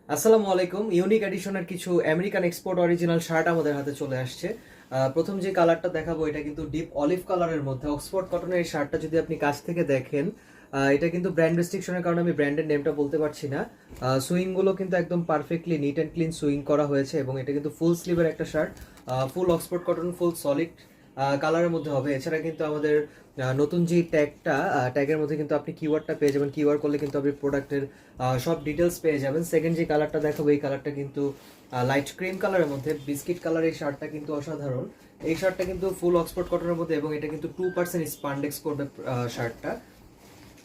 আসসালামু আলাইকুম। ইউনিক এডিশনের কিছু আমেরিকান এক্সপোর্ট অরিজিনাল শার্ট আমাদের হাতে চলে আসছে। প্রথম যে কালারটা দেখাবো এটা কিন্তু ডিপ অলিভ কালারের মধ্যে অক্সফোর্ড কটনের এই শার্টটা যদি আপনি কাছ থেকে দেখেন, এটা কিন্তু ব্র্যান্ড রেস্ট্রিকশনের কারণে আমি ব্র্যান্ডের নেমটা বলতে পারছি না। সুইং গুলো কিন্তু একদম perfectly neat and clean swing করা হয়েছে এবং এটা কিন্তু ফুল স্লিভের একটা শার্ট, ফুল অক্সফোর্ড কটন, ফুল সলিড কালারের মধ্যে হবে। এছাড়া কিন্তু আমাদের নতুন যে ট্যাগের মধ্যে কিন্তু আপনি কিওয়ার্ডটা পেয়ে যাবেন। কিওয়ার্ড করলে কিন্তু আপনি প্রোডাক্টের সব ডিটেলস পেয়ে যাবেন। সেকেন্ড যে কালারটা দেখাবো এই কালারটা কিন্তু লাইট ক্রিম কালারের মধ্যে বিস্কিট কালার। এই শার্টটা কিন্তু অসাধারণ। এই শার্টটা কিন্তু ফুল অক্সফোর্ড কটনের মধ্যে এবং এটা কিন্তু 2% স্পান্ডেক্স করবে শার্টটা।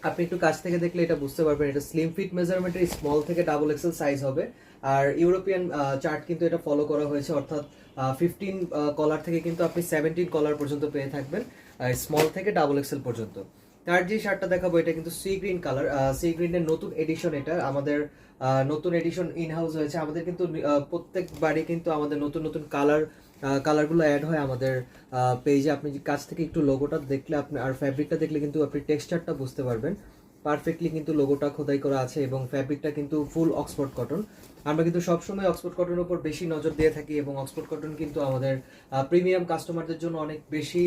আপনি একটু কাছ থেকে দেখলে এটা বুঝতে পারবেন। এটা স্লিম ফিট মেজারমেন্টের স্মল থেকে ডাবল এক্সেল সাইজ হবে। আর ইউরোপিয়ান চার্ট কিন্তু এটা ফলো করা হয়েছে, অর্থাৎ 15 কলার থেকে কিন্তু আপনি 17 কলার পর্যন্ত পেয়ে থাকবেন, স্মল থেকে ডাবল এক্সেল পর্যন্ত। তার যে শার্টটা দেখাবো এটা কিন্তু সি গ্রিন কালার। সি গ্রিনের নতুন এডিশন, এটা আমাদের নতুন এডিশন ইন হাউস হয়েছে। আমাদের কিন্তু প্রত্যেকবারই কিন্তু আমাদের নতুন নতুন কালারগুলো অ্যাড হয় আমাদের পেজে। আপনি কাছ থেকে একটু লোগোটা দেখলে আপনি আর ফ্যাব্রিকটা দেখলে কিন্তু আপনি টেক্সচারটা বুঝতে পারবেন। পারফেক্টলি কিন্তু লোগোটা খোদাই করা আছে এবং ফ্যাব্রিকটা কিন্তু ফুল অক্সফোর্ড কটন। আমরা কিন্তু সবসময় অক্সফোর্ড কটনের উপর বেশি নজর দিয়ে থাকি এবং অক্সফোর্ড কটন কিন্তু আমাদের প্রিমিয়াম কাস্টমারদের জন্য অনেক বেশি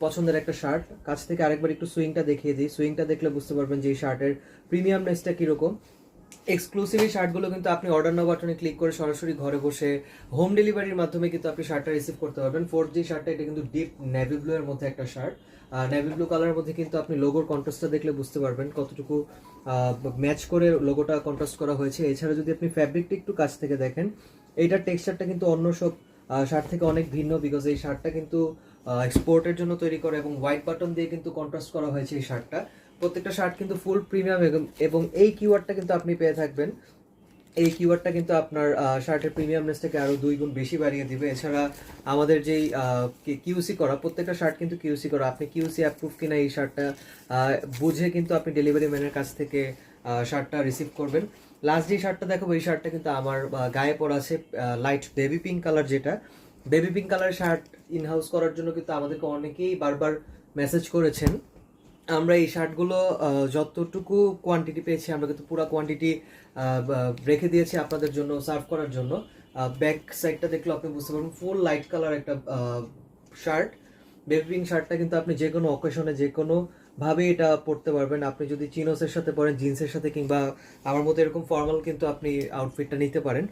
পছন্দের একটা শার্ট। কাছ থেকে আরেকবার একটু সুইংটা দেখিয়ে দিই। সুইংটা দেখলে বুঝতে পারবেন যে এই শার্টের প্রিমিয়ামনেসটা কীরকম। এক্সক্লুসিভ এই শার্টগুলো কিন্তু আপনি অর্ডার নাও বাটনে ক্লিক করে সরাসরি ঘরে বসে হোম ডেলিভারির মাধ্যমে কিন্তু আপনি শার্টটা রিসিভ করতে পারবেন। ফোর্থ যে শার্টটা এটা কিন্তু ডিপ নেভি ব্লু এর মধ্যে একটা শার্ট। নেভি ব্লু কালারের মধ্যে কিন্তু আপনি লোগোর কন্ট্রাস্টটা দেখলে বুঝতে পারবেন কতটুকু ম্যাচ করে লোগোটা কন্ট্রাস্ট করা হয়েছে। এছাড়া যদি আপনি ফ্যাব্রিকটা একটু কাছ থেকে দেখেন, এইটার টেক্সচারটা কিন্তু অন্য সব শার্ট থেকে অনেক ভিন্ন, বিকজ এই শার্টটা কিন্তু এক্সপোর্টের জন্য তৈরি করা এবং হোয়াইট বাটন দিয়ে কিন্তু কন্ট্রাস্ট করা হয়েছে এই শার্টটা। প্রত্যেকটা শার্ট কিন্তু ফুল প্রিমিয়াম এবং এই কিওয়ার্ডটা কিন্তু আপনি পেয়ে থাকবেন। এই কিওয়ার্ডটা কিন্তু আপনার শার্টের প্রিমিয়ামনেসটাকে আরো 2 গুণ বেশি বাড়িয়ে দিবে। এছাড়া আমাদের যেই কিউসি করা, প্রত্যেকটা শার্ট কিন্তু কিউসি করা। আপনি কিউসি অ্যাপ্রুভ কিনা এই শার্টটা বুঝে কিন্তু আপনি ডেলিভারি ম্যানের কাছ থেকে শার্টটা রিসিভ করবেন। লাস্ট যে শার্টটা দেখাবো এই শার্টটা কিন্তু আমার গায়ে পরা আছে, লাইট বেবি পিঙ্ক কালার। যেটা বেবি পিঙ্ক কালারের শার্ট ইনহাউস করার জন্য কিন্তু আমাদেরকে অনেকেই বারবার মেসেজ করেছেন। আমরা এই শার্টগুলো যতটুকু কোয়ান্টিটি পেয়েছি আমরা কিন্তু পুরো কোয়ান্টিটি রেখে দিয়েছি আপনাদের জন্য সার্ভ করার জন্য। ব্যাক সাইডটা দেখলে আপনি বুঝতে পারবেন ফুল লাইট কালার একটা শার্ট। বেবি পিঙ্ক শার্টটা কিন্তু আপনি যে কোনো অকেশনে যে কোনো ভাবে এটা পরতে পারবেন। আপনি যদি চিনোসের সাথে পরেন, জিন্সের সাথে, কিংবা আমার মতো এরকম ফর্মাল কিন্তু আপনি আউটফিটটা নিতে পারেন।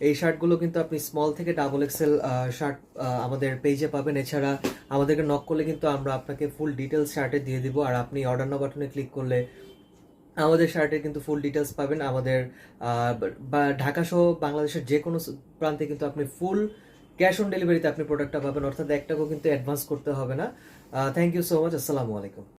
এই শার্টগুলো কিন্তু আপনি স্মল থেকে ডাবল এক্সেল শার্ট আমাদের পেজে পাবেন। এছাড়া আমাদেরকে নক করলে কিন্তু আমরা আপনাকে ফুল ডিটেলস শার্টে দিয়ে দিব। আর আপনি অর্ডার নাও বাটনে ক্লিক করলে আমাদের শার্টের কিন্তু ফুল ডিটেলস পাবেন। আমাদের বা ঢাকা সহ বাংলাদেশের যে কোনো প্রান্তে কিন্তু আপনি ফুল ক্যাশ অন ডেলিভারিতে আপনি প্রোডাক্টটা পাবেন, অর্থাৎ 1 টাকাও কিন্তু অ্যাডভান্স করতে হবে না। Thank you so much. আসসালামু আলাইকুম।